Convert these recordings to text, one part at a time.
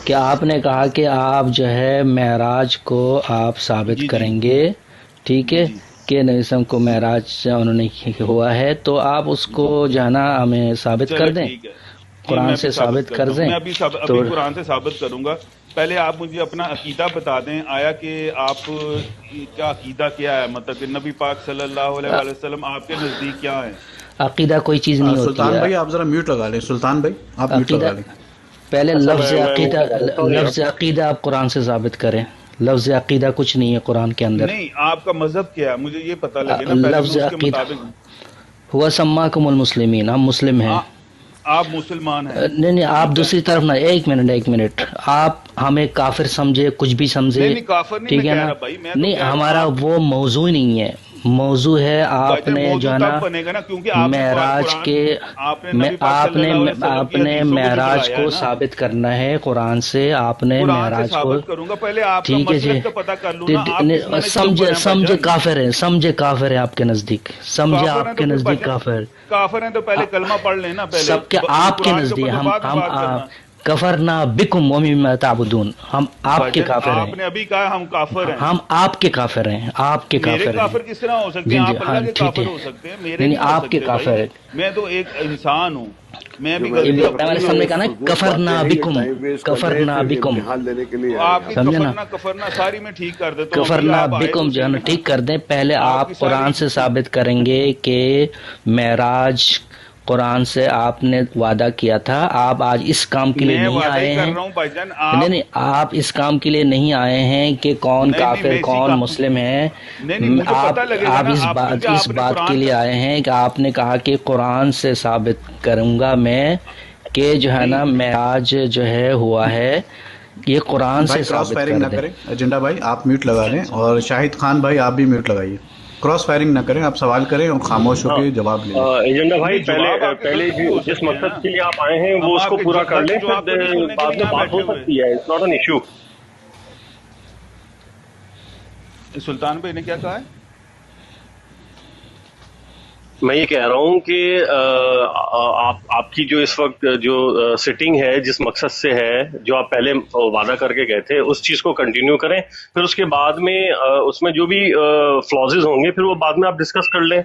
کہ آپ نے کہا کہ آپ جو ہے معراج کو آپ ثابت جی جی کریں گے، ٹھیک جی ہے، جی کہ نبی وسلم کو جی معراج ہوا ہے، تو آپ اس کو جی جو ہے نا ہمیں ثابت کر چلے دیں، ٹھیک ہے جی، قرآن میں سے بھی ثابت ثابت کر کرتا ہوں، دیں میں ابھی تو۔ ابھی قرآن سے ثابت کروں گا۔ پہلے آپ مجھے اپنا عقیدہ بتا دیں، آیا کہ آپ کا عقیدہ کیا ہے، مطلب کہ نبی پاک صلی اللہ علیہ وآلہ وسلم آپ کے نزدیک کیا ہے؟ عقیدہ کوئی چیز نہیں ہوتی سلطان ہے۔ بھائی آپ ذرا میوٹ لگا لیں، سلطان بھائی آپ میوٹ عقیدہ لگا لیں۔ پہلے اچھا لفظ میں عقیدہ، میوٹ لگا رہا ہوں، سوری لفظ عقیدہ آپ قرآن سے ثابت کریں۔ لفظ عقیدہ کچھ نہیں ہے قرآن کے اندر۔ نہیں، آپ کا مذہب کیا ہے مجھے یہ پتہ لگے نا، پہلے میں لفظ اس کے عقیدہ مطابق ہوا سماکم المسلمین، ہم مسلم ہیں۔ آ- آپ مسلمان ہیں، نہیں نہیں، آپ ٹھیک ہے۔ دوسری طرف نہ، ایک منٹ، آپ ہمیں کافر سمجھے، کچھ بھی نہیں سمجھے، نہیں، کافر نہیں میں ٹھیک ہے کہہ نا؟ رہا بھائی، میں تو نہیں، کہہ رہا ہوں ہمارا آپ وہ موضوع ہی نہیں ہے، موضوع ہے بھائی آپ جان، نے جو موضوع ہے نا تب بنے گا نا کیونکہ آپ نے معراج قرآن، کے، آپ نے نبی پاک آپ صلی نے اللہ علیہ وسلم کی حدیثوں کو معراج جھٹلایا ہے کو نا۔ ثابت کرنا ہے قرآن سے، آپ نے قرآن سے معراج کو، ثابت کروں گا، پہلے آپ کا ٹھیک ہے جی۔ مسلک تو پتہ کر لوں نا، آپ کس منہج کے اوپر سمجھے ہیں بھائی سمجھے جان؟ کافر ہیں، سمجھے کافر ہیں آپ کے نزدیک، سمجھے کافر ہیں آپ تو کے پھر بھائی نزدیک جان، کافر، کافر ہیں تو پہلے کلمہ پڑھ لینا، پہلے سب کے آپ کے قرآن کے نزدیک، اوپر تو بعد میں ہم بات کرنا۔ کفرنا بکم ومما تعبدون، ہم آپ بھائی کے جان کافر آپ ہیں، نے ابھی کہا ہم کافر ہیں، ہم آپ کے کافر ہیں، آپ کے میرے کافر ہیں۔ کافر کس طرح ہو سکتے جی ہیں؟ جی آپ ہاں اللہ کے ٹھیک کافر ہے، ہو سکتے ہیں، میرے نہیں نہیں نہیں ہو آپ کے سکتے بھائی۔ کافر ہے۔ میں تو ایک انسان ہوں، میں جو بھی میں نے غلطی کہا ابراہیم تھا علیہ اپنی نا، السلام نے ہو۔ یہ کہا نا فضول کفرنا باتیں ہیں، یہ بکم، ٹائم ویسٹ کر رہے ہیں، کفرنا صرف بکم، امتحان لینے کے لیے تو آئے آپ یہاں کی پر۔ سمجھے نا؟ کفرنا ساری میں ٹھیک کر دیتا ہوں، ابھی کفرنا آپ آئے تو بکم جو ہے صحیح نا نا۔ ٹھیک کر دیں، پہلے آپ کی آپ ساری قرآن سے ثابت کریں گے کہ معراج قرآن سے آپ نے وعدہ کیا تھا، آپ آج اس کام کے لیے میں نہیں وعدہ ہی آئے کر ہیں، رہا ہوں بھائی جان، نہیں آپ نہیں، آپ اس کام کے لیے نہیں آئے ہیں کہ کون نہیں نہیں، کافر میں اسی کون کا مسلم ہے۔ نہیں نہیں، مجھے آپ پتہ لگے گا آپ نا، اس آپ بات کیونکہ اس آپ نے بات کے قرآن لیے آئے ہیں کہ آپ نے کہا کہ قرآن سے ثابت کروں گا میں کہ جو ہے نا نہیں معراج جو ہے ہوا ہے، یہ قرآن سے بھائی کراس ثابت فائرنگ کر نہ دیں۔ کریں، ایجنڈا بھائی آپ میوٹ لگا لیں، اور شاہد خان بھائی آپ بھی میوٹ لگائیے۔ کراس فائرنگ نہ کریں، آپ سوال کریں اور خاموش ہو ہاں کے جواب لے لیں۔ ایجنڈا بھائی، نہیں، پہلے جواب آپ کے پہلے غلط بھی ہو جس سکتے ہیں نا، مقصد کے لیے آپ آئے ہیں وہ ہم اس آپ کو کے پورا کر غلط لیں، جواب تو نہیں پھر سننے کے لیے بعد میں یہاں بات بیٹھے ہو ہوئے۔ سکتی ہے، اٹس ناٹ این ایشو۔ سلطان بھائی نے کیا کہا ہے؟ میں یہ کہہ رہا ہوں کہ آپ کی جو اس وقت جو سٹنگ ہے جس مقصد سے ہے، جو آپ پہلے وعدہ کر کے گئے تھے، اس چیز کو کنٹینیو کریں، پھر اس کے بعد میں اس میں جو بھی فلازز ہوں گے پھر وہ بعد میں آپ ڈسکس کر لیں۔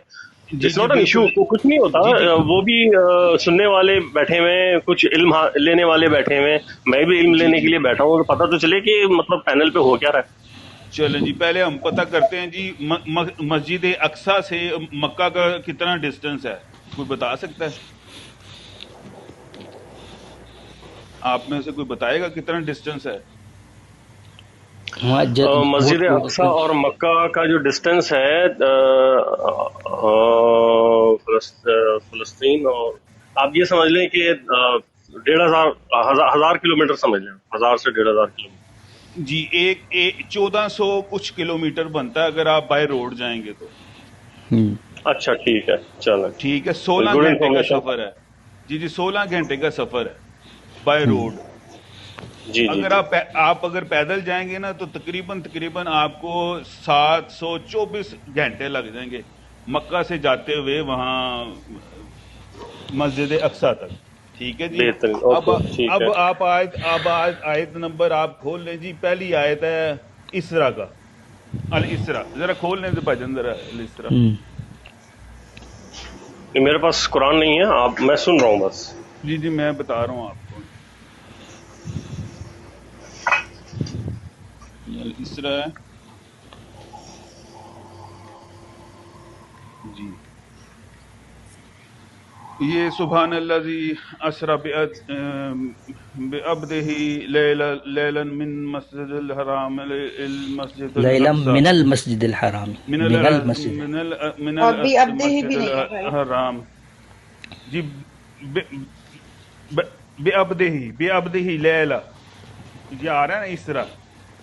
جی اٹس جی ناٹ این ایشو، بالکل، کچھ نہیں ہوتا، جی جی وہ بھی سننے والے بیٹھے ہوئے ہیں، کچھ علم لینے والے بیٹھے ہوئے ہیں، میں بھی علم جی لینے کے جی لیے بیٹھا ہوں، تو پتہ تو چلے کہ مطلب پینل پہ ہو کیا رہا ہے۔ چلیں جی، پہلے ہم پتہ کرتے ہیں جی، مسجد اقصیٰ سے مکہ کا کتنا ڈسٹنس ہے، کوئی بتا سکتا ہے؟ آپ میں سے کوئی بتائے گا کتنا ڈسٹنس ہے؟ ہاں مسجد اقصیٰ اور مکہ کا جو ڈسٹینس ہے فلسطین، اور آپ یہ سمجھ لیں کہ 1,500 کلومیٹر سمجھ لیں، 1,000 سے 1,500 کلومیٹر۔ جی، 1400 کچھ کلومیٹر بنتا ہے اگر آپ بائی روڈ جائیں گے تو، اچھا ٹھیک ہے، چلیں، ٹھیک ہے، 16 گڈ گھنٹے کا انفارمیشن۔ سفر ہے۔ جی جی، 16 گھنٹے کا سفر ہے بائی روڈ۔ جی جی اگر جی، آپ اگر پیدل جائیں گے نا تو تقریباً آپ کو 724 گھنٹے لگ جائیں گے مکہ سے جاتے ہوئے وہاں مسجد اقصیٰ تک، ٹھیک ہے جی۔ بہترین، اب اوکے ٹھیک ہے۔ اب آیت نمبر آپ کھول لیں جی، پہلی آیت ہے اسراء کا، الاسراء، ذرا کھول لیں بھجن ذرا الاسراء۔ میرے پاس قرآن نہیں ہے، آپ میں سن رہا ہوں بس۔ جی جی، میں بتا رہا ہوں آپ کو، یہ الاسراء ہے جی۔ یہ سبحان الذی اسری بعبدہ لیلا من مسجد الحرام المسجد لیلم الاقصی من المسجد الحرام، من المسجد، من اور بھی ابدے ہی المسجد بھی نہیں ہے بھائی۔ الحرام جی، بعبدہ لیلا، یہ آ رہا ہے نا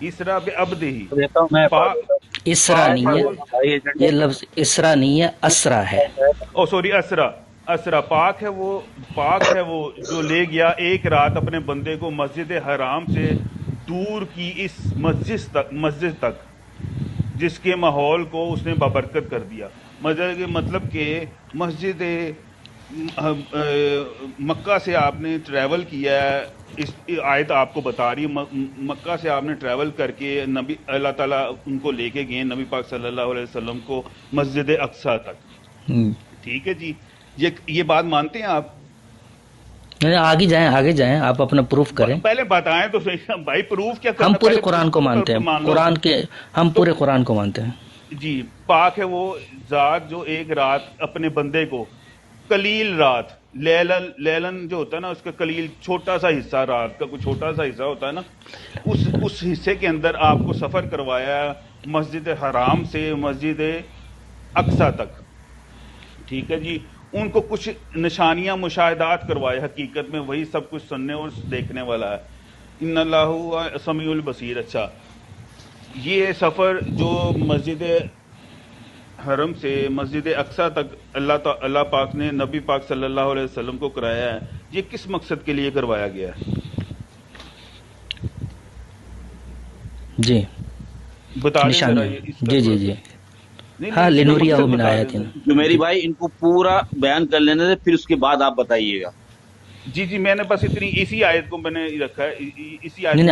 اسرا بعبدہ، دیتا ہوں میں پڑھ پاک دیتا اسرا پاک ہے نہیں ہے، وہ، ہوں بھائی ایجنڈا یہ لفظ اسرا نہیں ہے، اسرا ہے۔ او سوری، اسرا پاک ہے وہ جو لے گیا ایک رات اپنے بندے کو مسجد حرام سے دور کی اس مسجد تک جس کے ماحول کو اس نے بابرکت کر دیا۔ مطلب کہ مسجد مکہ سے آپ نے ٹریول کیا ہے، اس آیت آپ کو بتا رہی ہے مکہ سے آپ نے ٹریول کر کے نبی اللہ تعالیٰ ان کو لے کے گئے نبی پاک صلی اللہ علیہ وسلم کو مسجد اقصیٰ تک. ٹھیک ہے جی، یہ بات مانتے ہیں آپ؟ نہیں، آگے جائیں، آپ اپنا پروف کریں. پہلے بتائیں تو صحیح بھائی، پروف کیا ہم کرنا، پورے پہلے قرآن کو مانتے ہیں، مان لو. ہم پورے قرآن کو مانتے ہیں. جی، پاک ہے وہ ذات جو ایک رات اپنے بندے کو قلیل رات، لیلن جو ہوتا ہے نا، اس کا قلیل چھوٹا سا حصہ، رات کا کوئی چھوٹا سا حصہ ہوتا ہے نا، اس حصے کے اندر آپ کو سفر کروایا مسجد حرام سے مسجد اقصیٰ تک. ٹھیک ہے جی، ان کو کچھ نشانیاں مشاہدات کروائے، حقیقت میں وہی سب کچھ سننے اور دیکھنے والا ہے. ان اللہ سمیع البصیر. اچھا، یہ سفر جو مسجد حرم سے مسجد اقصیٰ تک اللہ پاک نے نبی پاک صلی اللہ علیہ وسلم کو کرایا ہے، یہ کس مقصد کے لیے کروایا گیا ہے؟ جی بتا دیں ذرا. جی ہاں، لنوریہ من آیاتنا. جمیری بھائی ان کو پورا بیان کر لینے دے، پھر اس کے بعد آپ بتائیے گا. جی، میں نے بس اسی آیت کو میں نے رکھا ہے، اسی آیت نہیں،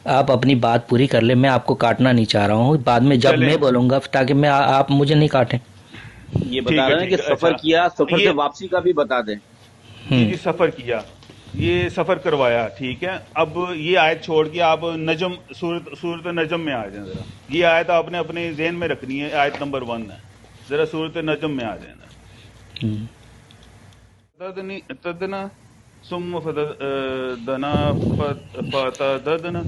آپ اپنی بات پوری کر لیں، میں آپ کو کاٹنا نہیں چاہ رہا ہوں. بعد میں جب میں بولوں گا تاکہ آپ مجھے نہیں کاٹیں. یہ بتا رہے ہیں کہ سفر کیا، سفر سے واپسی کا بھی بتا دیں. جی، سفر کیا، یہ سفر کروایا. ٹھیک ہے، اب یہ آیت چھوڑ کے آپ نجم سورت نجم میں آ جائیں ذرا. یہ آیت آپ نے اپنے ذہن میں رکھنی ہے، آیت نمبر 1 ہے. ذرا سورت نجم میں آ جائیں. تدنا ثم فتدنا فتدنا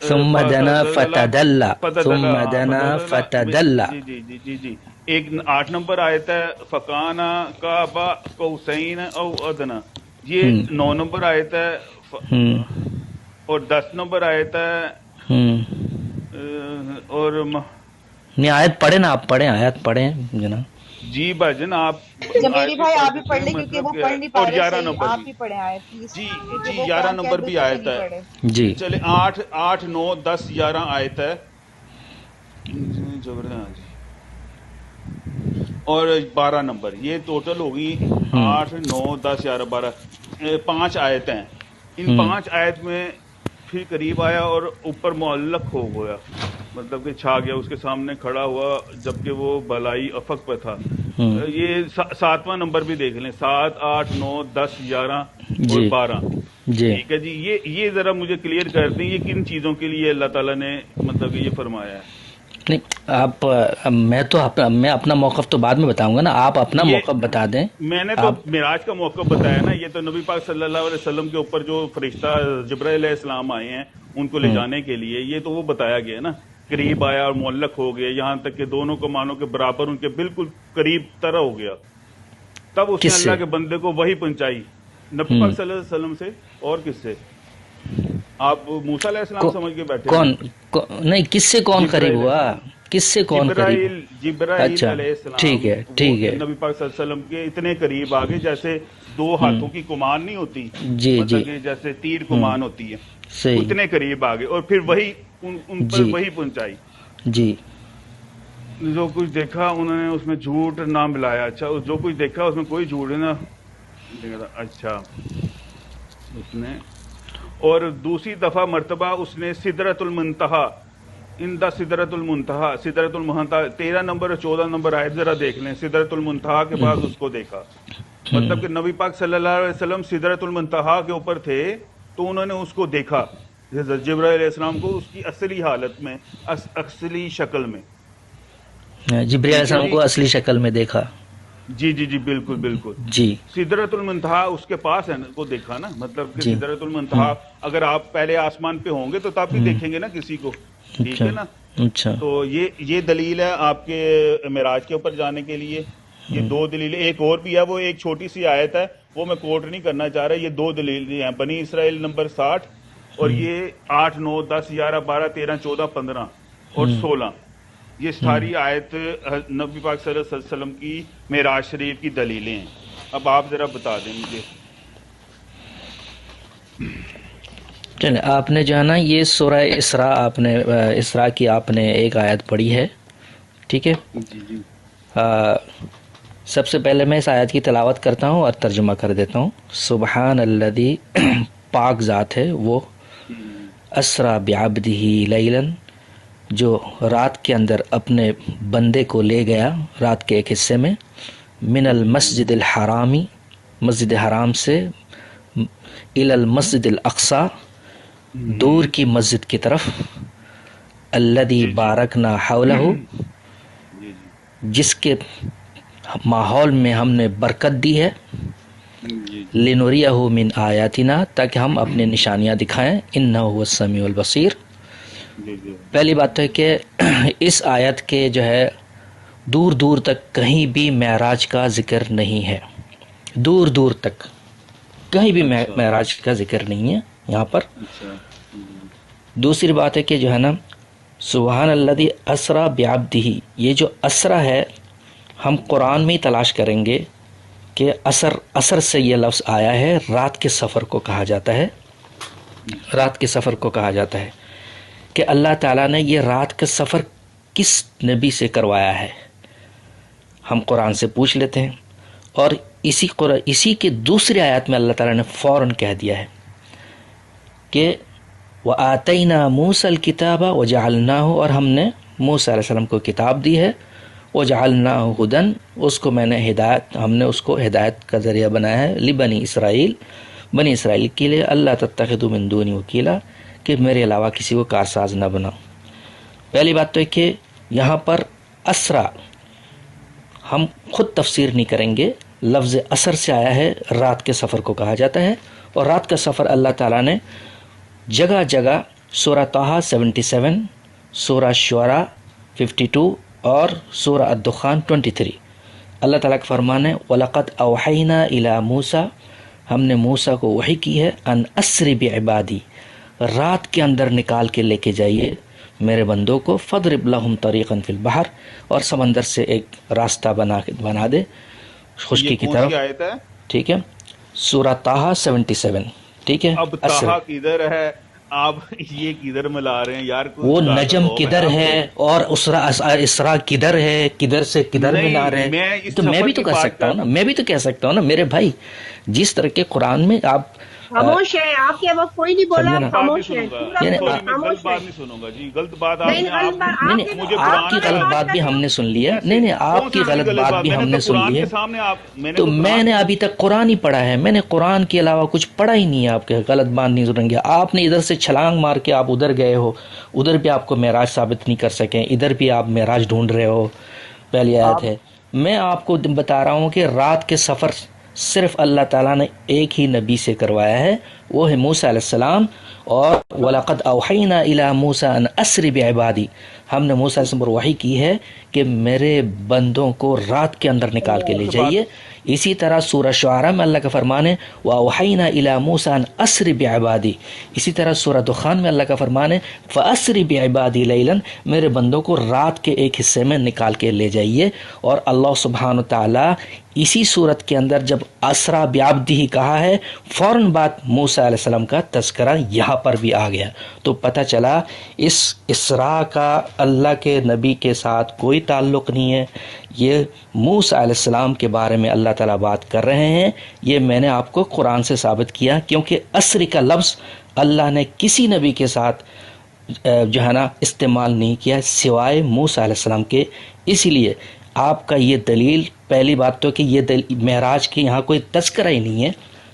ثم دنا فتدلى ثم دنا فتدلى. جی 8 نمبر آیت ہے، فکانا قاب قوسین او ادنا. یہ 9 نمبر آیت ہے، اور 10 نمبر آیت ہے. اور نہیں، آیت پڑھیں نا، آپ پڑھیں، آیت پڑھیں جناب. جی بھاجن، آپ جمیری بھائی آپ بھی پڑھ لیں کیونکہ وہ پڑھ نہیں پا رہے. 11 نمبر آپ بھی پڑھیں آیت پلیز. جی 11 نمبر بھی آیت ہے. جی چلے 8 9 10 11 آیت ہے، اور 12 نمبر. یہ ٹوٹل ہوگی 8 9 10 11 12، 5 آیتیں ہیں. ان 5 آیت میں پھر قریب آیا اور اوپر معلق ہو گیا، مطلب کہ چھا گیا، اس کے سامنے کھڑا ہوا جبکہ وہ بلائی افق پہ تھا. یہ 7واں نمبر بھی دیکھ لیں، 7 8 9 10 11 اور 12. ٹھیک ہے جی، یہ ذرا مجھے کلیئر کر دیں، یہ کن چیزوں کے لیے اللہ تعالیٰ نے مطلب کہ یہ فرمایا ہے؟ نہیں، میں اپنا موقف تو بعد میں بتاؤں گا نا، آپ اپنا موقف بتا دیں. میں نے تو معراج کا موقف بتایا نا. یہ تو نبی پاک صلی اللہ علیہ وسلم کے اوپر جو فرشتہ جبرائیل علیہ السلام آئے ہیں ان کو لے جانے کے لیے، یہ تو وہ بتایا گیا نا. قریب آیا اور معلق ہو گیا، یہاں تک کہ دونوں کو مانو کے برابر، ان کے بالکل قریب طرح ہو گیا. تب اس نے اللہ کے بندے کو وہی پہنچائی نبی پاک صلی اللہ علیہ وسلم سے. اور کس سے؟ آپ موسیٰ علیہ السلام سمجھ کے بیٹھے؟ نہیں، کس سے کون قریب ہوا؟ کس سے کون قریب؟ جبرائیل علیہ السلام. ٹھیک ہے نبی پاک صلی اللہ علیہ وسلم کے اتنے قریب آ گئے جیسے 2 ہاتھوں کی کمان نہیں ہوتی، مطلب کہ جیسے تیر کمان ہوتی ہے، اتنے قریب آ گئے. اور پھر وہی ان پر وہی پہنچائی. جی، جو کچھ دیکھا انہوں نے اس میں جھوٹ نہ ملایا. اچھا، جو کچھ دیکھا اس میں کوئی جھوٹ نہ. اچھا، اس نے اور دوسری دفعہ مرتبہ اس نے سدرۃ المنتہا، سدرۃ المنتہا 13 نمبر اور 14 نمبر آیت ذرا دیکھ لیں. سدرۃ المنتہا کے بعد اس کو دیکھا، مطلب کہ نبی پاک صلی اللہ علیہ وسلم سدرۃ المنتہا کے اوپر تھے تو انہوں نے اس کو دیکھا، جبرائیل علیہ السلام کو اس کی اصلی حالت میں، اصلی شکل میں. جبرائیل علیہ السلام کو اصلی شکل میں دیکھا. جی بالکل. جی، سدرۃ المنتہا اس کے پاس ہے نا، کو دیکھا نا، مطلب کہ سدرۃ المنتہا اگر آپ پہلے آسمان پہ ہوں گے تو تب بھی دیکھیں گے نا کسی کو. ٹھیک ہے نا. اچھا، تو یہ دلیل ہے آپ کے معراج کے اوپر جانے کے لیے. یہ 2 دلیلیں، ایک اور بھی ہے، وہ ایک چھوٹی سی آیت ہے، وہ میں کوٹ نہیں کرنا چاہ رہا. یہ 2 دلیلیں ہیں، بنی اسرائیل نمبر 60 اور یہ 8 9 10 11 12 13 14 15 اور 16. یہ ساری آیت نبی پاک صلی اللہ علیہ وسلم کی معراج شریف کی دلیلیں ہیں. اب آپ ذرا بتا دیں مجھے. چلیں، آپ نے جو ہے نا یہ سورہ اسراء کی آپ نے ایک آیت پڑھی ہے، ٹھیک ہے. جی سب سے پہلے میں اس آیت کی تلاوت کرتا ہوں اور ترجمہ کر دیتا ہوں. سبحان الذی پاک ذات ہے وہ اسرا بعبدہ لیلاً جو رات کے اندر اپنے بندے کو لے گیا رات کے ایک حصے میں من المسجد الحرامی مسجد حرام سے الی المسجد الاقصی دور کی مسجد کی طرف الذی بارکنا حولہ جس کے ماحول میں ہم نے برکت دی ہے لنریہ من آیاتنا تاکہ ہم اپنے نشانیاں دکھائیں انہ هو السمیع البصیر. پہلی بات تو ہے کہ اس آیت کے جو ہے دور دور تک کہیں بھی معراج کا ذکر نہیں ہے. دور دور تک کہیں بھی معراج کا ذکر نہیں ہے یہاں پر. دوسری بات ہے کہ جو ہے نا سبحان الذی اسرا بعبدہ یہ جو اسرا ہے ہم قرآن میں ہی تلاش کریں گے کہ اثر سے یہ لفظ آیا ہے. رات کے سفر کو کہا جاتا ہے. رات کے سفر کو کہا جاتا ہے کہ اللہ تعالیٰ نے یہ رات کا سفر کس نبی سے کروایا ہے ہم قرآن سے پوچھ لیتے ہیں. اور اسی کے دوسری آیات میں اللہ تعالیٰ نے فوراً کہہ دیا ہے کہ وَآتَيْنَا مُوسَى الْكِتَابَ وَجَعَلْنَاهُ اور ہم نے موسیٰ علیہ السلام کو کتاب دی ہے وَجَعَلْنَاهُ هُدًى اس کو میں نے ہم نے اس کو ہدایت کا ذریعہ بنایا ہے لبنی اسرائیل بنی اسرائیل کے لیے اللہ تتخذوا من دونی وکیلا کہ میرے علاوہ کسی کو کارساز نہ بناؤ. پہلی بات تو ہے کہ یہاں پر اسرا ہم خود تفسیر نہیں کریں گے. لفظ اثر سے آیا ہے رات کے سفر کو کہا جاتا ہے اور رات کا سفر اللہ تعالیٰ نے جگہ جگہ سورہ طٰہٰ 77 سورہ شعراء 52 اور سورہ الدخان 23 اللہ تعالیٰ کا فرمان ہے وَلَقَدْ أَوْحَيْنَا إِلَى مُوسَى ہم نے موسیٰ کو وحی کی ہے ان اسر بعبادی رات کے اندر نکال کے لے کے جائیے میرے بندوں کو فضرب لہم طریقا فی البحر اور سمندر سے ایک راستہ بنا دے خشکی کی طرف. ٹھیک ہے سورہ طٰہٰ 77 ٹھیک ہے. اب طٰہٰ کدھر ہے آپ یہ کدھر ملا رہے ہیں یار وہ نجم کدھر ہے اور اسرا کدھر ہے کدھر سے کدھر ملا رہے ہیں تو میں بھی تو کہہ سکتا ہوں نا میں بھی تو کہہ سکتا ہوں نا میرے بھائی جس طرح کے قرآن میں آپ خاموش ہے آپ کے وقت کوئی نہیں بولا خاموش ہے غلط بات نہیں سنوں گا جی غلط بات آپ کی غلط بات بھی ہم نے سن لیا نہیں آپ کی غلط بات بھی ہم نے سن لی ہے تو میں نے ابھی تک قرآن ہی پڑھا ہے میں نے قرآن کے علاوہ کچھ پڑھا ہی نہیں ہے آپ کے غلط بات نہیں سنیں گے آپ نے ادھر سے چھلانگ مار کے آپ ادھر گئے ہو ادھر بھی آپ کو معراج ثابت نہیں کر سکیں ادھر بھی آپ معراج ڈھونڈ رہے ہو پہلی آیت ہے میں آپ کو بتا رہا ہوں کہ رات کے سفر صرف اللہ تعالیٰ نے ایک ہی نبی سے کروایا ہے وہ ہے موسیٰ علیہ السلام اور وَلَقَدْ أَوْحَيْنَا إِلَى مُوسَىٰ أَنْ أَسْرِ بِعِبَادِي ہم نے موسیٰ علیہ السلام پر وحی کی ہے کہ میرے بندوں کو رات کے اندر نکال کے لے جائیے. اسی طرح سورہ شعراء میں اللہ کا فرمان ہے وَأَوْحَيْنَا إِلَى مُوسَىٰ أَنْ أَسْرِ بِعِبَادِي اسی طرح سورہ دخان میں اللہ کا فرمان ہے فَأَسْرِ بِعِبَادِي لَيْلًا میرے بندوں کو رات کے ایک حصے میں نکال کے لے جائیے. اور اللہ سبحانہ تعالیٰ اسی صورت کے اندر جب اسرا بعبدہ کہا ہے فوراً بعد موسیٰ علیہ السلام کا تذکرہ یہاں پر بھی آ گیا تو پتہ چلا اس اسرا کا اللہ کے نبی کے ساتھ کوئی تعلق نہیں ہے. یہ موسیٰ علیہ السلام کے بارے میں اللہ تعالیٰ بات کر رہے ہیں. یہ میں نے آپ کو قرآن سے ثابت کیا کیونکہ اسر کا لفظ اللہ نے کسی نبی کے ساتھ جو ہے نا استعمال نہیں کیا سوائے موسیٰ علیہ السلام کے. اسی لیے آپ کا یہ دلیل پہلی بات تو کہ یہ معراج کی یہاں کوئی تذکرہ ہی نہیں ہے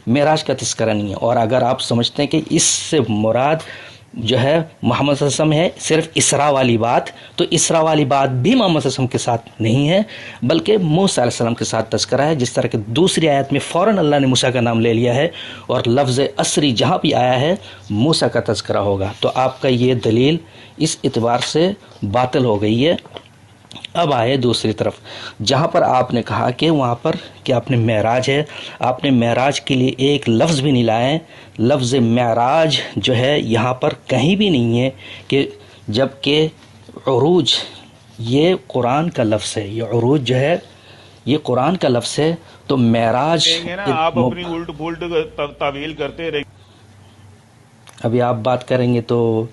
معراج کا تذکرہ نہیں ہے. اور اگر آپ سمجھتے ہیں کہ اس سے مراد جو ہے محمد صلی اللہ علیہ وسلم ہے صرف اسرا والی بات تو اسرا والی بات بھی محمد صلی اللہ علیہ وسلم کے ساتھ نہیں ہے بلکہ موسیٰ علیہ السلام کے ساتھ تذکرہ ہے. جس طرح کہ دوسری آیت میں فوراً اللہ نے موسیٰ کا نام لے لیا ہے اور لفظ اسری جہاں بھی آیا ہے موسیٰ کا تذکرہ ہوگا تو آپ کا یہ دلیل اس اعتبار سے باطل ہو گئی ہے. اب آئے دوسری طرف جہاں پر آپ نے کہا کہ وہاں پر کہ آپ نے معراج ہے آپ نے معراج کے لیے ایک لفظ بھی نہیں لائے. لفظ معراج جو ہے یہاں پر کہیں بھی نہیں ہے کہ جب کہ عروج یہ قرآن کا لفظ ہے یہ عروج جو ہے یہ قرآن کا لفظ ہے تو معراج آپ اپنی الٹ پلٹ تعویل کرتے رہیں ابھی آپ بات کریں گے تو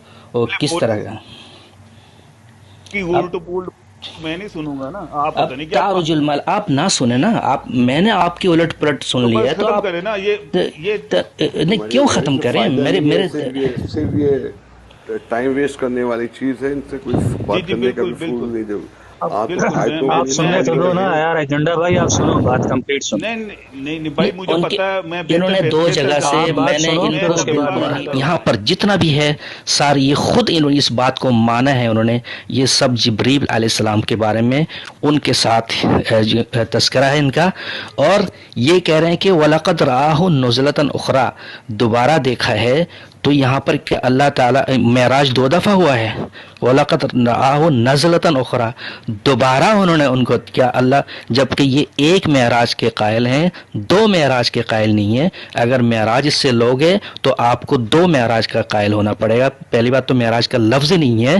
کس طرح کا الٹ پلٹ میں نہیں سنوں گا نا, آپ اب پتہ نہیں کیا تعرج المال آپ نہ سنیں نا, آپ میں نے آپ کی الٹ پلٹ سن لی ہے تو ختم آپ کریں نا یہ نہیں کیوں ختم کریں, میرے صرف یہ ٹائم ویسٹ کرنے والی چیز ہے, ان سے کوئی بات کرنے کا بھی فضول نہیں. جو آپ سننے تو دو نا یار ایجنڈا بھائی, آپ سنو بات کمپلیٹ سنو. نہیں بھائی مجھے پتا ہے, میں انہوں نے دو جگہ سے میں نے ان کو یہاں پر جتنا بھی ہے ساری یہ خود انہوں نے اس بات کو مانا ہے, انہوں نے یہ سب جبریل علیہ السلام کے بارے میں ان کے ساتھ تذکرہ ہے ان کا, اور یہ کہہ رہے ہیں کہ وَلَقَدْ رَآهُ نُزْلَةً أُخْرَى دوبارہ دیکھا ہے. تو یہاں پر کہ اللہ تعالیٰ معراج 2 دفعہ ہوا ہے, وَلَقَدْ رَآهُ نَزْلَةً أُخْرَى دوبارہ انہوں نے ان کو کیا اللہ, جبکہ یہ ایک معراج کے قائل ہیں, 2 معراج کے قائل نہیں ہیں. اگر معراج اس سے لوگے تو آپ کو 2 معراج کا قائل ہونا پڑے گا. پہلی بات تو معراج کا لفظ نہیں ہے.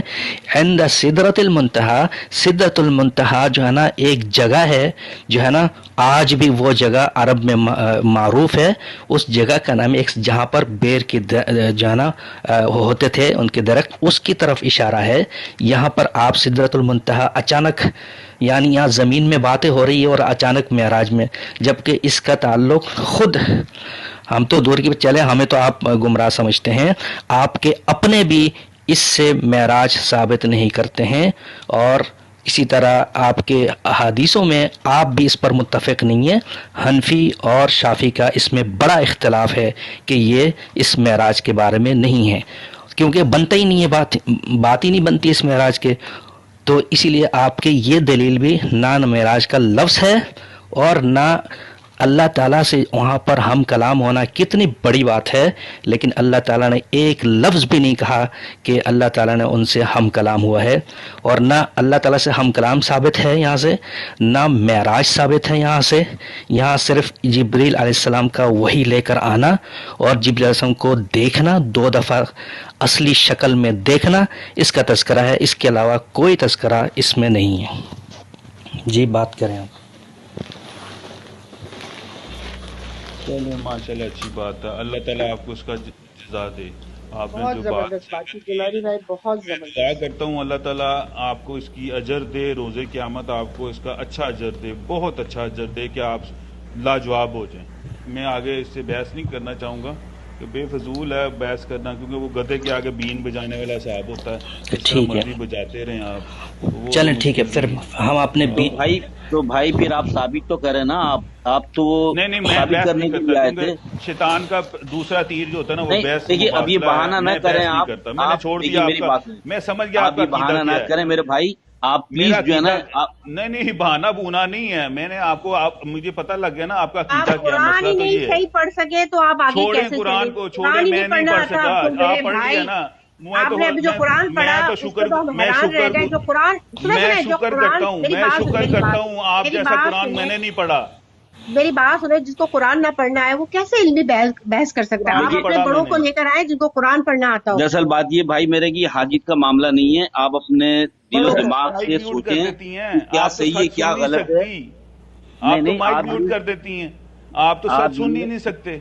عند سدرۃ المنتہا, سدرۃ المنتہا جو ہے نا ایک جگہ ہے, جو ہے نا آج بھی وہ جگہ عرب میں معروف ہے. اس جگہ کا نام ایک جہاں پر بیر کی جو ہے نا ہوتے تھے ان کے درخت, اس کی طرف اشارہ ہے. یہاں پر آپ سدرۃ المنتہا اچانک, یعنی یہاں زمین میں باتیں ہو رہی ہے اور اچانک معراج میں, جبکہ اس کا تعلق خود ہم تو دور کی چلے, ہمیں تو آپ گمراہ سمجھتے ہیں, آپ کے اپنے بھی اس سے معراج ثابت نہیں کرتے ہیں. اور اسی طرح آپ کے احادیثوں میں آپ بھی اس پر متفق نہیں ہیں. حنفی اور شافعی کا اس میں بڑا اختلاف ہے کہ یہ اس معراج کے بارے میں نہیں ہے, کیونکہ بنتا ہی نہیں ہے, بات ہی نہیں بنتی اس معراج کے. تو اسی لیے آپ کے یہ دلیل بھی نہ معراج کا لفظ ہے اور نہ اللہ تعالیٰ سے وہاں پر ہم کلام ہونا کتنی بڑی بات ہے, لیکن اللہ تعالیٰ نے ایک لفظ بھی نہیں کہا کہ اللہ تعالیٰ نے ان سے ہم کلام ہوا ہے. اور نہ اللہ تعالیٰ سے ہم کلام ثابت ہے یہاں سے, نہ معراج ثابت ہے یہاں سے. یہاں صرف جبریل علیہ السلام کا وحی لے کر آنا اور جبریل علیہ السلام کو دیکھنا, 2 دفعہ اصلی شکل میں دیکھنا, اس کا تذکرہ ہے. اس کے علاوہ کوئی تذکرہ اس میں نہیں ہے. جی بات کریں آپ. چلو ماشاءاللہ اچھی بات ہے, اللہ تعالیٰ آپ کو اس کا جزا دے. آپ نے بہت جو بات زبردست بات کی جلالی بھائی, بہت زبردست. دعا کرتا ہوں اللہ تعالیٰ آپ کو اس کی اجر دے, روز قیامت آپ کو اس کا اچھا اجر دے, بہت اچھا اجر دے کہ آپ لاجواب ہو جائیں. میں آگے اس سے بحث نہیں کرنا چاہوں گا کہ بے فضول ہے بحث کرنا, کیونکہ وہ گدھے کے آگے بین بجانے والا صاحب ہوتا ہے, ٹھیک ہے بجاتے رہیں آپ. چلیں ٹھیک ہے, پھر ہم اپنے بھائی تو بھائی پھر آپ ثابت تو کریں نا, آپ تو وہ نہیں میں ثابت بحث کرنے نہیں کے لیے آئے کرتا, تھے. کیونکہ شیطان کا دوسرا تیر جو ہوتا ہے نا وہ بحث. دیکھیے اب یہ بہانہ نہ کریں آپ, میں نے چھوڑ دیا میری بات, میں سمجھ گیا آپ یہ بہانہ نہ کریں میرے بھائی, آپ پلیز جو ہے نا. نہیں بہانہ بونا نہیں ہے, میں نے آپ کو مجھے پتہ لگ گیا نا آپ کا آپ عقیدہ کیا, قرآن مسئلہ ہی تو نہیں یہ صحیح پڑھ سکے تو آپ آگے چھوڑیں کیسے قرآن چلیں؟ کو, قرآن چھوڑیں, ہی میں نہیں پڑھ پڑھنا سکا, آتا آپ پڑھ بھائی. لیا نا. آپ نے ابھی جو قرآن پڑھا میں تو اس کو شکر تو ہم حیران رہ گئے. جو قرآن شکر کرتا ہوں, میں شکر کرتا ہوں آپ جیسا قرآن میں نے نہیں پڑھا. میری بات سنیں, جس کو قرآن نہ پڑھنا ہے وہ کیسے علمی بحث کر سکتا ہے؟ آپ اپنے بڑوں کو لے کر آئے جن کو قرآن پڑھنا آتا ہو. دراصل بات یہ بھائی میرے کی حاجت کا معاملہ نہیں ہے, آپ اپنے دل و دماغ سے سوچیں کیا صحیح ہے کیا غلط ہے. آپ تو مائک میوٹ کر دیتی ہیں, آپ تو سچ سن ہی نہیں سکتے.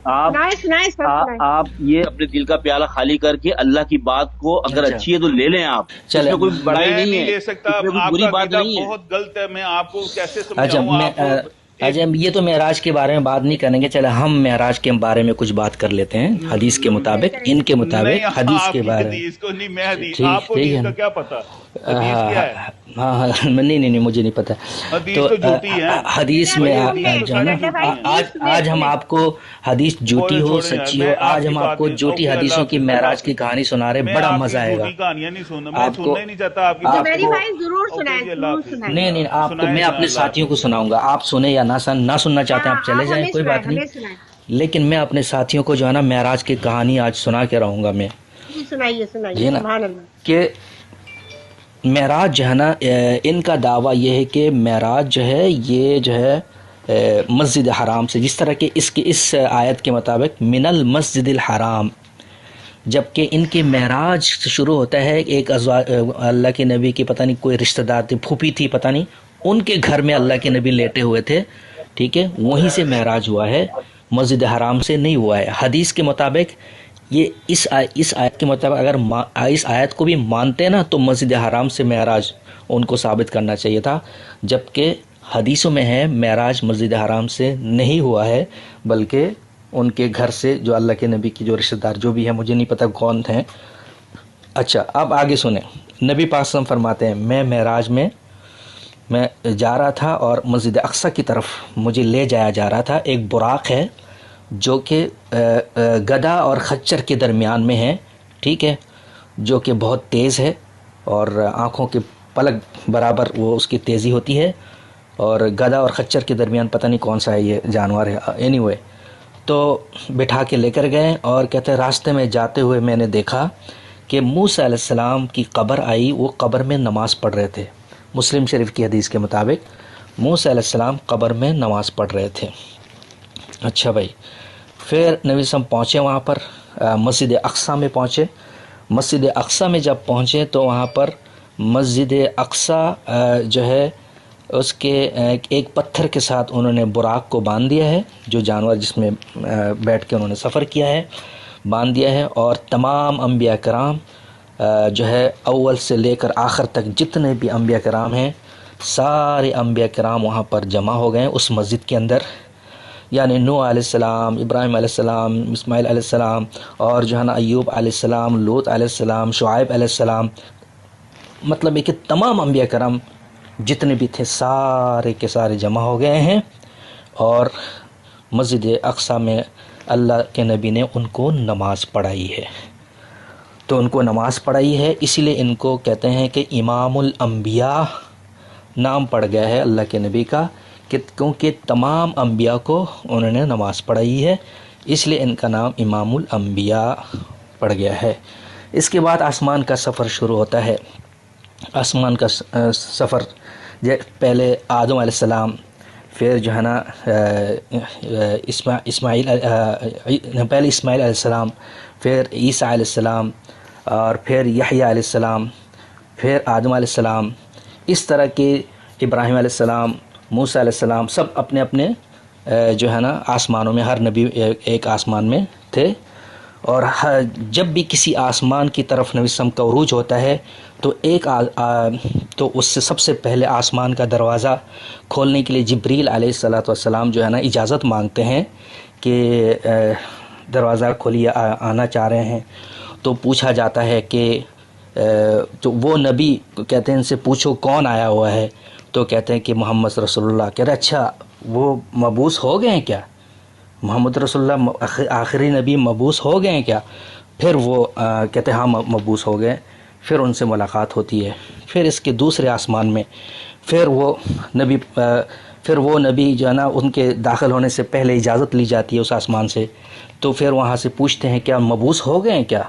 آپ یہ اپنے دل کا پیالہ خالی کر کے اللہ کی بات کو اگر اچھی ہے تو لے لیں. آپ اس میں کوئی بڑائی نہیں ہے, لے سکتا, بری بات نہیں ہے. بہت غلط ہے, میں آپ کو کیسے سمجھاؤں. اچھا یہ تو معراج کے بارے میں بات نہیں کریں گے, چلے ہم معراج کے بارے میں کچھ بات کر لیتے ہیں. حدیث کے مطابق, ان کے مطابق حدیث کے بارے میں ٹھیک ہے, کیا پتا ہاں نہیں مجھے نہیں پتا. تو حدیث میں جو ہے نا آج ہم آپ کو حدیث جھوٹی ہو سچی ہو, آج ہم آپ کو جھوٹی حدیثوں کی معراج کی کہانی سنا رہے, بڑا مزہ آئے گا آپ کو. نہیں آپ کو میں اپنے ساتھیوں کو سناؤں گا, آپ سنیں یا نہ سننا چاہتے ہیں آپ چلے جائیں, کوئی بات نہیں. لیکن میں اپنے ساتھیوں کو جو ہے نا معراج کی کہانی آج سنا کے رہوں گا میں. سنائیے نا کہ معراج جو ہے نا, ان کا دعویٰ یہ ہے کہ معراج جو ہے یہ جو ہے مسجد حرام سے, جس طرح کہ اس آیت کے مطابق من المسجد الحرام, جبکہ ان کے معراج شروع ہوتا ہے ایک اللہ کے نبی کی پتہ نہیں کوئی رشتہ دار تھی, پھوپھی تھی پتہ نہیں, ان کے گھر میں اللہ کے نبی لیٹے ہوئے تھے, ٹھیک ہے, وہیں سے معراج ہوا ہے, مسجد حرام سے نہیں ہوا ہے. حدیث کے مطابق یہ اس آیت کے مطابق اگر اس آیت کو بھی مانتے نا تو مسجد حرام سے معراج ان کو ثابت کرنا چاہیے تھا، جبکہ حدیثوں میں ہے معراج مسجد حرام سے نہیں ہوا ہے، بلکہ ان کے گھر سے جو اللہ کے نبی کی جو رشتہ دار جو بھی ہیں، مجھے نہیں پتہ کون ہیں۔ اچھا اب آگے سنیں، نبی پاک صلی اللہ علیہ وسلم فرماتے ہیں میں معراج میں جا رہا تھا اور مسجد اقصی کی طرف مجھے لے جایا جا رہا تھا، ایک براق ہے جو کہ گدھا اور خچر کے درمیان میں ہے، ٹھیک ہے، جو کہ بہت تیز ہے اور آنکھوں کے پلک برابر وہ اس کی تیزی ہوتی ہے، اور گدھا اور خچر کے درمیان پتہ نہیں کون سا ہے یہ جانور ہے، اینی وے تو بٹھا کے لے کر گئے، اور کہتے ہیں راستے میں جاتے ہوئے میں نے دیکھا کہ موسیٰ علیہ السلام کی قبر آئی، وہ قبر میں نماز پڑھ رہے تھے، مسلم شریف کی حدیث کے مطابق موسیٰ علیہ السلام قبر میں نماز پڑھ رہے تھے۔ اچھا بھائی، پھر نبی صلی اللہ علیہ وسلم پہنچے وہاں پر، مسجد اقصی میں پہنچے۔ مسجد اقصی میں جب پہنچے تو وہاں پر مسجد اقصی جو ہے اس کے ایک پتھر کے ساتھ انہوں نے براق کو باندھ دیا ہے، جو جانور جس میں بیٹھ کے انہوں نے سفر کیا ہے باندھ دیا ہے، اور تمام انبیاء کرام جو ہے اول سے لے کر آخر تک جتنے بھی انبیاء کرام ہیں سارے انبیاء کرام وہاں پر جمع ہو گئے اس مسجد کے اندر، یعنی نوح علیہ السلام، ابراہیم علیہ السلام، اسماعیل علیہ السلام، اور جو ہے نا ایوب علیہ السلام، لوط علیہ السلام، شعیب علیہ السلام، مطلب ہے کہ تمام انبیاء کرام جتنے بھی تھے سارے کے سارے جمع ہو گئے ہیں، اور مسجد اقصی میں اللہ کے نبی نے ان کو نماز پڑھائی ہے۔ تو ان کو نماز پڑھائی ہے، اسی لیے ان کو کہتے ہیں کہ امام الانبیاء نام پڑ گیا ہے اللہ کے نبی کا، کیونکہ تمام انبیاء کو انہوں نے نماز پڑھائی ہے، اس لیے ان کا نام امام الانبیاء پڑ گیا ہے۔ اس کے بعد آسمان کا سفر شروع ہوتا ہے۔ آسمان کا سفر پہلے آدم علیہ السلام، پھر جو ہے نا پہلے اسماعیل علیہ السلام، پھر عیسیٰ علیہ السلام، اور پھر یحییٰ علیہ السلام، پھر آدم علیہ السلام، اس طرح کے ابراہیم علیہ السلام، موسیٰ علیہ السلام، سب اپنے اپنے جو ہے نا آسمانوں میں، ہر نبی ایک آسمان میں تھے، اور جب بھی کسی آسمان کی طرف نبی وسلم کا عروج ہوتا ہے تو تو اس سے سب سے پہلے آسمان کا دروازہ کھولنے کے لیے جبریل علیہ السلام جو ہے نا اجازت مانگتے ہیں کہ دروازہ کھولیے، آنا چاہ رہے ہیں۔ تو پوچھا جاتا ہے کہ تو وہ نبی کہتے ہیں ان سے پوچھو کون آیا ہوا ہے، تو کہتے ہیں کہ محمد رسول اللہ۔ کہتے ہیں اچھا وہ مبعوث ہو گئے ہیں کیا؟ محمد رسول اللہ آخری نبی مبعوث ہو گئے ہیں کیا؟ پھر وہ کہتے ہیں ہاں مبعوث ہو گئے۔ پھر ان سے ملاقات ہوتی ہے، پھر اس کے دوسرے آسمان میں پھر وہ نبی جو ہے نا ان کے داخل ہونے سے پہلے اجازت لی جاتی ہے اس آسمان سے، تو پھر وہاں سے پوچھتے ہیں کیا مبعوث ہو گئے ہیں کیا؟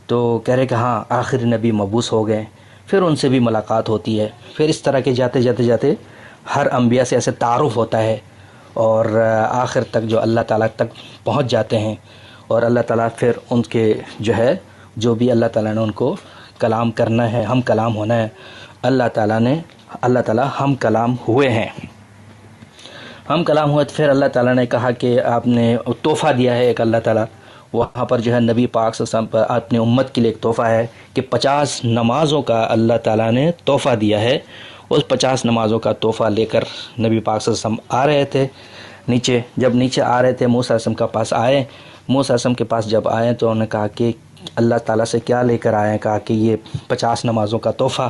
تو کہہ رہے کہ ہاں آخری نبی مبعوث ہو گئے۔ پھر ان سے بھی ملاقات ہوتی ہے، پھر اس طرح کے جاتے ہر انبیاء سے ایسے تعارف ہوتا ہے، اور آخر تک جو اللہ تعالیٰ تک پہنچ جاتے ہیں، اور اللہ تعالیٰ پھر ان کے جو ہے جو بھی اللہ تعالیٰ نے ان کو کلام کرنا ہے، ہم کلام ہونا ہے، اللہ تعالیٰ ہم کلام ہوئے ہیں۔ ہم کلام ہوئے تو پھر اللہ تعالیٰ نے کہا کہ آپ نے تحفہ دیا ہے ایک، اللہ تعالیٰ وہاں پر جو ہے نبی پاک صلی اللہ علیہ وسلم پر اپنی امت کے لیے ایک تحفہ ہے کہ 50 نمازوں کا اللہ تعالیٰ نے تحفہ دیا ہے۔ اس 50 نمازوں کا تحفہ لے کر نبی پاک صلی اللہ علیہ وسلم آ رہے تھے نیچے، جب نیچے آ رہے تھے موسیٰ علیہ السلام کے پاس آئے، موسیٰ علیہ السلام کے پاس جب آئے تو انہوں نے کہا کہ اللہ تعالیٰ سے کیا لے کر آئے ہیں؟ کہا کہ یہ 50 نمازوں کا تحفہ۔